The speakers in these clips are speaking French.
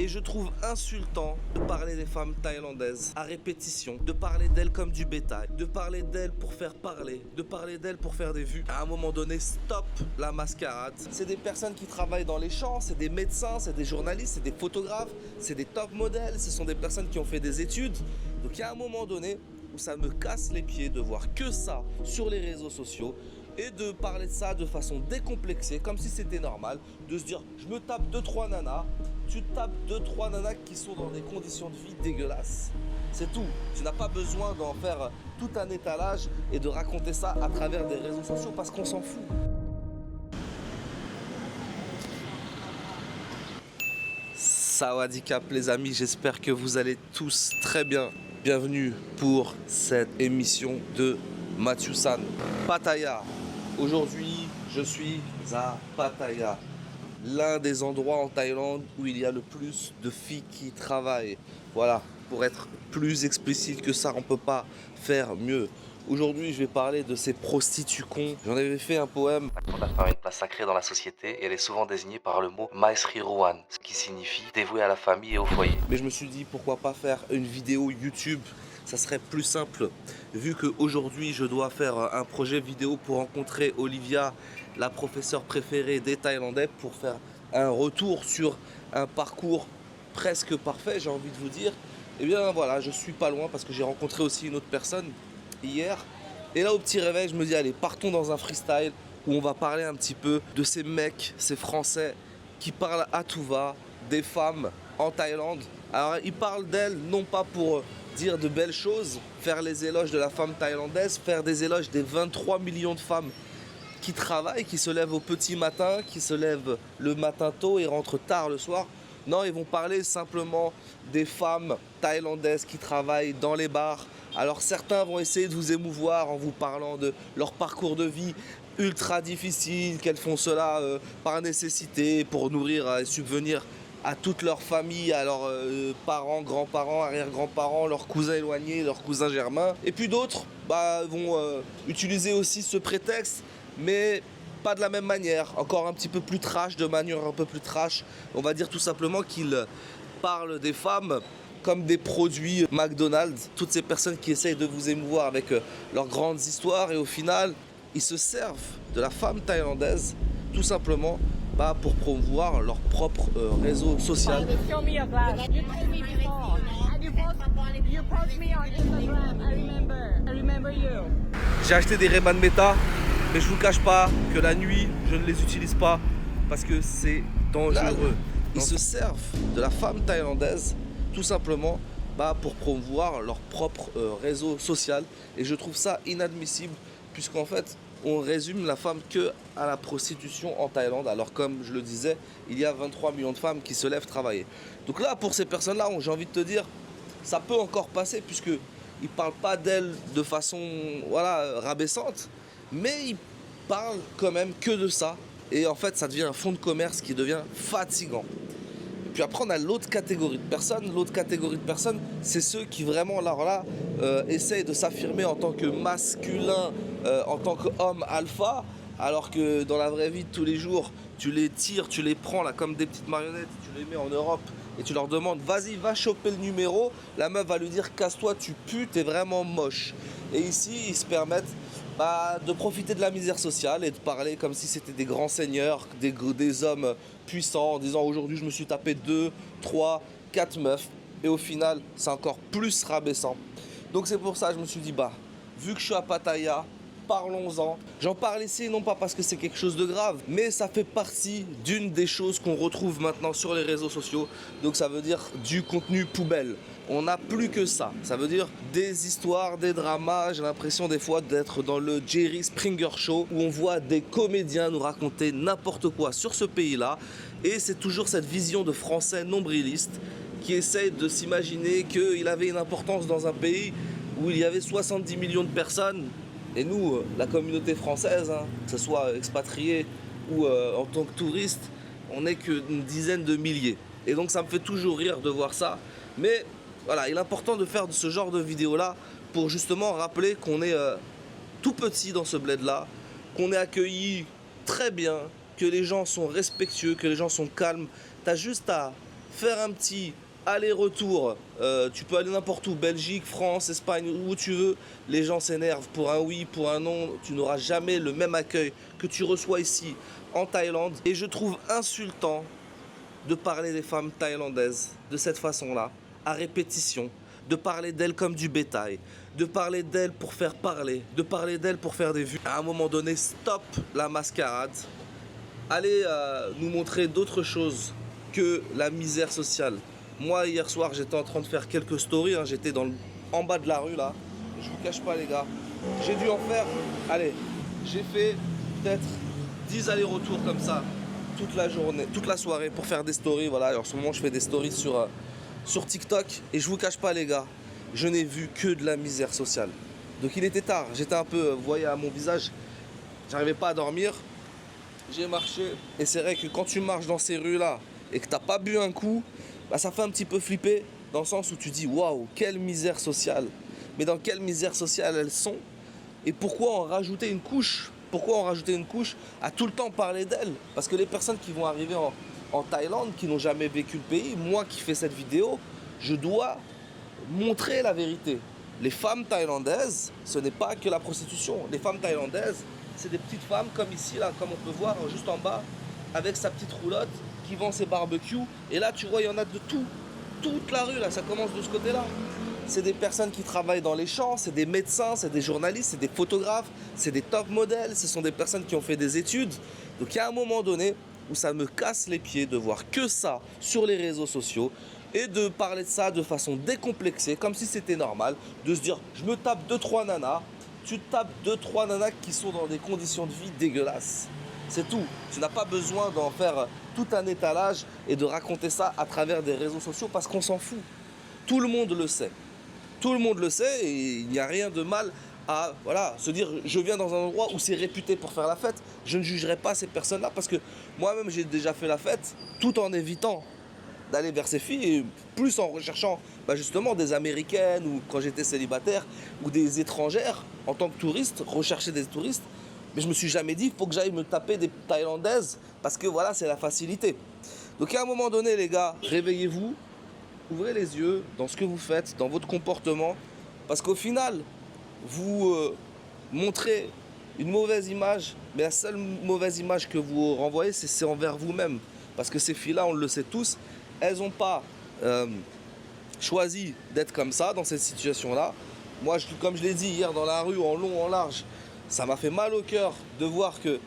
Et je trouve insultant de parler des femmes thaïlandaises à répétition, de parler d'elles comme du bétail, de parler d'elles pour faire parler, de parler d'elles pour faire des vues. À un moment donné, stop la mascarade. C'est des personnes qui travaillent dans les champs, c'est des médecins, c'est des journalistes, c'est des photographes, c'est des top modèles, ce sont des personnes qui ont fait des études. Donc il y a un moment donné où ça me casse les pieds de voir que ça sur les réseaux sociaux et de parler de ça de façon décomplexée, comme si c'était normal, de se dire je me tape 2-3 nanas, tu tapes 2-3 nanas qui sont dans des conditions de vie dégueulasses. C'est tout. Tu n'as pas besoin d'en faire tout un étalage et de raconter ça à travers des réseaux sociaux parce qu'on s'en fout. Sawadee-Cap les amis, j'espère que vous allez tous très bien. Bienvenue pour cette émission de Mathieu San. Pattaya. Aujourd'hui, je suis à Pattaya, l'un des endroits en Thaïlande où il y a le plus de filles qui travaillent. Voilà, pour être plus explicite que ça, on ne peut pas faire mieux. Aujourd'hui, je vais parler de ces prostituts cons. J'en avais fait un poème. La femme a une place sacrée dans la société et elle est souvent désignée par le mot Maesriruan, ce qui signifie dévouée à la famille et au foyer. Mais je me suis dit, pourquoi pas faire une vidéo YouTube? Ça serait plus simple, vu qu'aujourd'hui je dois faire un projet vidéo pour rencontrer Olivia, la professeure préférée des Thaïlandais, pour faire un retour sur un parcours presque parfait, j'ai envie de vous dire. Et bien voilà, je suis pas loin parce que j'ai rencontré aussi une autre personne hier. Et là au petit réveil, je me dis allez, partons dans un freestyle où on va parler un petit peu de ces mecs, ces Français qui parlent à tout va, des femmes en Thaïlande. Alors ils parlent d'elles non pas pour dire de belles choses, faire les éloges de la femme thaïlandaise, faire des éloges des 23 millions de femmes qui travaillent, qui se lèvent au petit matin, qui se lèvent le matin tôt et rentrent tard le soir. Non, ils vont parler simplement des femmes thaïlandaises qui travaillent dans les bars. Alors certains vont essayer de vous émouvoir en vous parlant de leur parcours de vie ultra difficile, qu'elles font cela par nécessité pour nourrir et subvenir à toute leur famille, à leurs parents, grands-parents, arrière-grands-parents, leurs cousins éloignés, leurs cousins germains. Et puis d'autres vont utiliser aussi ce prétexte, mais pas de la même manière, encore un petit peu plus trash, de manière un peu plus trash. On va dire tout simplement qu'ils parlent des femmes comme des produits McDonald's. Toutes ces personnes qui essayent de vous émouvoir avec leurs grandes histoires et au final, ils se servent de la femme thaïlandaise tout simplement pour promouvoir leur propre réseau social. J'ai acheté des Ray-Ban Meta, mais je vous cache pas que la nuit, je ne les utilise pas parce que c'est dangereux. Ils se servent de la femme thaïlandaise tout simplement pour promouvoir leur propre réseau social et je trouve ça inadmissible puisqu'en fait on résume la femme que à la prostitution en Thaïlande. Alors comme je le disais, il y a 23 millions de femmes qui se lèvent travailler. Donc là, pour ces personnes-là, j'ai envie de te dire, ça peut encore passer puisque ils ne parlent pas d'elles de façon rabaissante, mais ils parlent quand même que de ça. Et en fait, ça devient un fonds de commerce qui devient fatigant. Puis après, on a l'autre catégorie de personnes. L'autre catégorie de personnes, c'est ceux qui vraiment, essayent de s'affirmer en tant que masculin, en tant qu'homme alpha, alors que dans la vraie vie de tous les jours, tu les tires, tu les prends là comme des petites marionnettes, tu les mets en Europe et tu leur demandes, vas-y, va choper le numéro. La meuf va lui dire, casse-toi, tu pues, t'es vraiment moche. Et ici, ils se permettent de profiter de la misère sociale et de parler comme si c'était des grands seigneurs, des hommes puissants, en disant aujourd'hui je me suis tapé 2, 3, 4 meufs et au final c'est encore plus rabaissant. Donc c'est pour ça que je me suis dit vu que je suis à Pattaya, parlons-en. J'en parle ici non pas parce que c'est quelque chose de grave, mais ça fait partie d'une des choses qu'on retrouve maintenant sur les réseaux sociaux. Donc ça veut dire du contenu poubelle. On n'a plus que ça. Ça veut dire des histoires, des dramas. J'ai l'impression des fois d'être dans le Jerry Springer Show où on voit des comédiens nous raconter n'importe quoi sur ce pays-là. Et c'est toujours cette vision de Français nombrilistes qui essaye de s'imaginer qu'il avait une importance dans un pays où il y avait 70 millions de personnes. Et nous, la communauté française, que ce soit expatriés ou en tant que touristes, on n'est qu'une dizaine de milliers. Et donc ça me fait toujours rire de voir ça. Mais voilà, il est important de faire ce genre de vidéo-là pour justement rappeler qu'on est tout petit dans ce bled-là, qu'on est accueilli très bien, que les gens sont respectueux, que les gens sont calmes. T'as juste à faire un petit aller-retour, tu peux aller n'importe où, Belgique, France, Espagne, où tu veux, les gens s'énervent pour un oui, pour un non, tu n'auras jamais le même accueil que tu reçois ici en Thaïlande. Et je trouve insultant de parler des femmes thaïlandaises de cette façon-là, à répétition, de parler d'elles comme du bétail, de parler d'elles pour faire parler, de parler d'elles pour faire des vues. À un moment donné, stop la mascarade, allez nous montrer d'autres choses que la misère sociale. Moi, hier soir, j'étais en train de faire quelques stories, hein, j'étais en bas de la rue, là, je vous cache pas les gars, j'ai dû en faire, allez, j'ai fait peut-être 10 allers-retours comme ça, toute la journée, toute la soirée pour faire des stories. Voilà, en ce moment je fais des stories sur TikTok et je vous cache pas les gars, je n'ai vu que de la misère sociale. Donc il était tard, j'étais un peu, vous voyez à mon visage, j'arrivais pas à dormir, j'ai marché et c'est vrai que quand tu marches dans ces rues là et que t'as pas bu un coup, bah ça fait un petit peu flipper dans le sens où tu dis waouh, quelle misère sociale. Mais dans quelle misère sociale elles sont et pourquoi en rajouter une couche? Pourquoi en rajouter une couche à tout le temps parler d'elles? Parce que les personnes qui vont arriver en Thaïlande, qui n'ont jamais vécu le pays, moi qui fais cette vidéo, je dois montrer la vérité. Les femmes thaïlandaises, ce n'est pas que la prostitution. Les femmes thaïlandaises, c'est des petites femmes comme ici, là, comme on peut voir juste en bas, avec sa petite roulotte, qui vend ses barbecues. Et là, tu vois, il y en a de tout. Toute la rue, là, ça commence de ce côté-là. C'est des personnes qui travaillent dans les champs, c'est des médecins, c'est des journalistes, c'est des photographes, c'est des top modèles, ce sont des personnes qui ont fait des études. Donc il y a un moment donné où ça me casse les pieds de voir que ça sur les réseaux sociaux et de parler de ça de façon décomplexée, comme si c'était normal, de se dire je me tape 2-3 nanas, tu te tapes 2-3 nanas qui sont dans des conditions de vie dégueulasses. C'est tout. Tu n'as pas besoin d'en faire tout un étalage et de raconter ça à travers des réseaux sociaux parce qu'on s'en fout. Tout le monde le sait. Tout le monde le sait et il n'y a rien de mal à se dire je viens dans un endroit où c'est réputé pour faire la fête. Je ne jugerai pas ces personnes-là parce que moi-même j'ai déjà fait la fête tout en évitant d'aller vers ces filles et plus en recherchant justement des américaines ou quand j'étais célibataire ou des étrangères en tant que touriste, rechercher des touristes. Mais je me suis jamais dit il faut que j'aille me taper des thaïlandaises parce que voilà c'est la facilité. Donc à un moment donné les gars, réveillez-vous. Ouvrez les yeux dans ce que vous faites, dans votre comportement, parce qu'au final, vous montrez une mauvaise image, mais la seule mauvaise image que vous renvoyez, c'est envers vous-même. Parce que ces filles-là, on le sait tous, elles n'ont pas choisi d'être comme ça, dans cette situation-là. Moi, comme je l'ai dit hier dans la rue, en long, en large, ça m'a fait mal au cœur de voir que,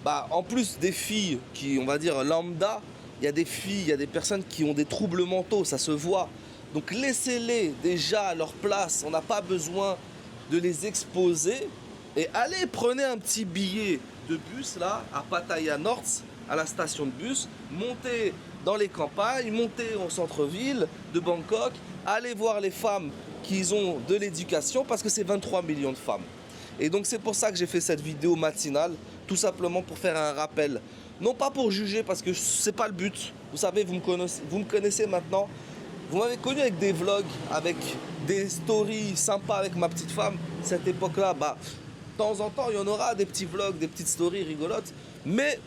en plus des filles qui, on va dire, lambda, il y a des filles, il y a des personnes qui ont des troubles mentaux, ça se voit. Donc laissez-les déjà à leur place, on n'a pas besoin de les exposer. Et allez, prenez un petit billet de bus là, à Pattaya North, à la station de bus, montez dans les campagnes, montez au centre-ville de Bangkok, allez voir les femmes qui ont de l'éducation, parce que c'est 23 millions de femmes. Et donc c'est pour ça que j'ai fait cette vidéo matinale, tout simplement pour faire un rappel. Non pas pour juger, parce que c'est pas le but. Vous savez, vous me connaissez maintenant. Vous m'avez connu avec des vlogs, avec des stories sympas avec ma petite femme. Cette époque-là, de temps en temps, il y en aura des petits vlogs, des petites stories rigolotes. Mais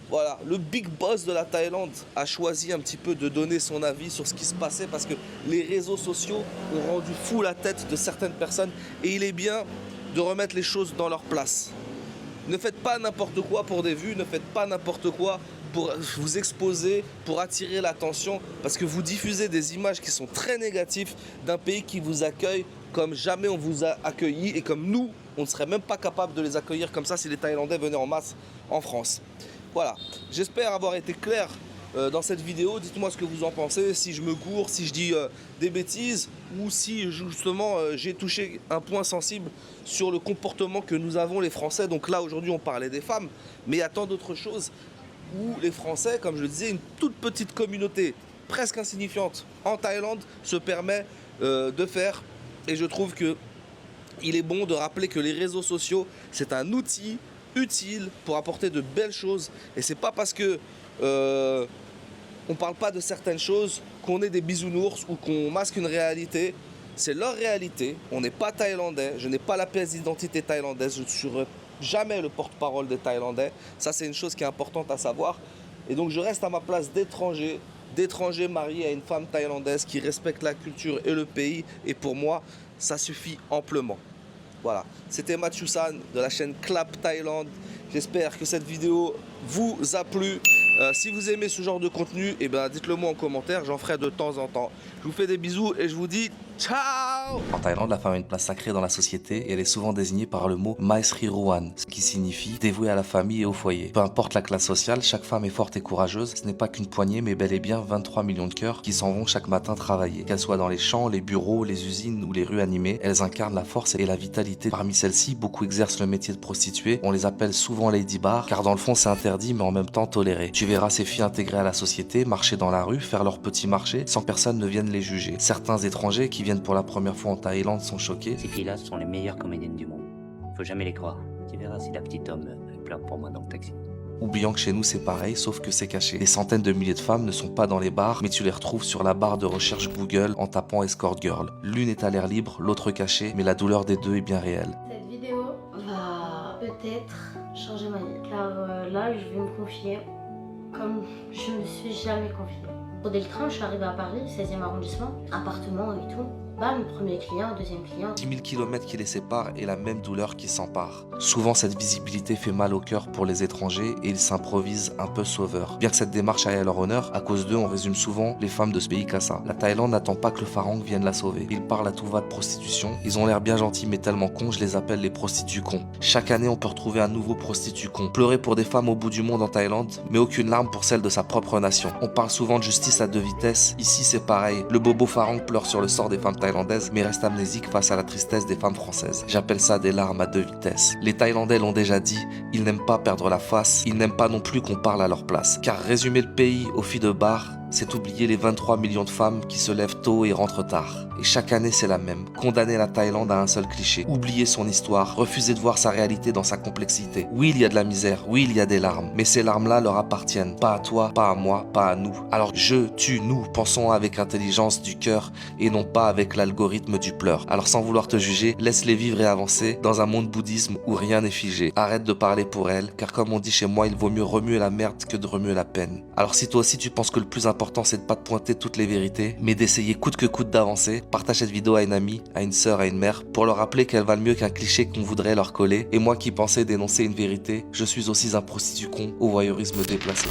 voilà, le big boss de la Thaïlande a choisi un petit peu de donner son avis sur ce qui se passait parce que les réseaux sociaux ont rendu fou la tête de certaines personnes. Et il est bien de remettre les choses dans leur place. Ne faites pas n'importe quoi pour des vues, ne faites pas n'importe quoi pour vous exposer, pour attirer l'attention, parce que vous diffusez des images qui sont très négatives d'un pays qui vous accueille comme jamais on vous a accueilli et comme nous, on ne serait même pas capable de les accueillir comme ça si les Thaïlandais venaient en masse en France. Voilà, j'espère avoir été clair dans cette vidéo. Dites-moi ce que vous en pensez, si je me gourre, si je dis des bêtises ou si justement j'ai touché un point sensible sur le comportement que nous avons les Français. Donc là aujourd'hui on parlait des femmes, mais il y a tant d'autres choses où les Français, comme je le disais, une toute petite communauté presque insignifiante en Thaïlande se permet de faire. Et je trouve que il est bon de rappeler que les réseaux sociaux c'est un outil utile pour apporter de belles choses. Et c'est pas parce que on parle pas de certaines choses qu'on est des bisounours ou qu'on masque une réalité. C'est leur réalité. On n'est pas thaïlandais. Je n'ai pas la pièce d'identité thaïlandaise. Je ne serai jamais le porte-parole des Thaïlandais. Ça, c'est une chose qui est importante à savoir. Et donc, je reste à ma place d'étranger d'étrangers mariés à une femme thaïlandaise qui respecte la culture et le pays. Et pour moi, ça suffit amplement. Voilà, c'était Mathieu San de la chaîne Clap Thaïlande. J'espère que cette vidéo vous a plu. Si vous aimez ce genre de contenu, eh ben, dites-le moi en commentaire, j'en ferai de temps en temps. Je vous fais des bisous et je vous dis ciao. En Thaïlande, la femme a une place sacrée dans la société et elle est souvent désignée par le mot Maesri Ruan, ce qui signifie dévouée à la famille et au foyer. Peu importe la classe sociale, chaque femme est forte et courageuse. Ce n'est pas qu'une poignée, mais bel et bien 23 millions de cœurs qui s'en vont chaque matin travailler. Qu'elles soient dans les champs, les bureaux, les usines ou les rues animées, elles incarnent la force et la vitalité. Parmi celles-ci, beaucoup exercent le métier de prostituée. On les appelle souvent Lady Bar, car dans le fond c'est interdit mais en même temps toléré. Tu verras ces filles intégrées à la société, marcher dans la rue, faire leur petit marché sans que personne ne vienne les juger. Certains étrangers qui viennent pour la première fois en Thaïlande sont choqués. Ces filles-là sont les meilleures comédiennes du monde. Faut jamais les croire. Tu verras si la petite homme pleure pour moi dans le taxi. Oubliant que chez nous c'est pareil, sauf que c'est caché. Des centaines de milliers de femmes ne sont pas dans les bars, mais tu les retrouves sur la barre de recherche Google en tapant escort girl. L'une est à l'air libre, l'autre cachée, mais la douleur des deux est bien réelle. Cette vidéo va peut-être changer ma vie, car là je vais me confier comme je me suis jamais confiée. Pour le train, je suis arrivée à Paris, 16e arrondissement, appartement et tout. Bam, premier client, deuxième client. 10 000 km qui les séparent et la même douleur qui s'empare. Souvent, cette visibilité fait mal au cœur pour les étrangers et ils s'improvisent un peu sauveurs. Bien que cette démarche aille à leur honneur, à cause d'eux, on résume souvent les femmes de ce pays qu'à ça. La Thaïlande n'attend pas que le pharaon vienne la sauver. Ils parlent à tout va de prostitution. Ils ont l'air bien gentils mais tellement cons, je les appelle les prostituts cons. Chaque année, on peut retrouver un nouveau prostitut con. Pleurer pour des femmes au bout du monde en Thaïlande, mais aucune larme pour celle de sa propre nation. On parle souvent de justice à deux vitesses. Ici, c'est pareil. Le bobo pharaon pleure sur le sort des femmes thaïlandaises, mais reste amnésique face à la tristesse des femmes françaises. J'appelle ça des larmes à deux vitesses. Les Thaïlandais l'ont déjà dit, ils n'aiment pas perdre la face, ils n'aiment pas non plus qu'on parle à leur place. Car résumer le pays aux filles de bar, c'est oublier les 23 millions de femmes qui se lèvent tôt et rentrent tard. Et chaque année c'est la même, condamner la Thaïlande à un seul cliché, oublier son histoire, refuser de voir sa réalité dans sa complexité. Oui, il y a de la misère, oui, il y a des larmes, mais ces larmes-là leur appartiennent, pas à toi, pas à moi, pas à nous. Alors je, tu, nous, pensons avec intelligence du cœur et non pas avec l'algorithme du pleur. Alors sans vouloir te juger, laisse-les vivre et avancer dans un monde bouddhisme où rien n'est figé. Arrête de parler pour elles, car comme on dit chez moi, il vaut mieux remuer la merde que de remuer la peine. Alors si toi aussi tu penses que le plus important c'est de pas te pointer toutes les vérités, mais d'essayer coûte que coûte d'avancer, partage cette vidéo à une amie, à une sœur, à une mère, pour leur rappeler qu'elles valent mieux qu'un cliché qu'on voudrait leur coller. Et moi qui pensais dénoncer une vérité, je suis aussi un prostitut con au voyeurisme déplacé.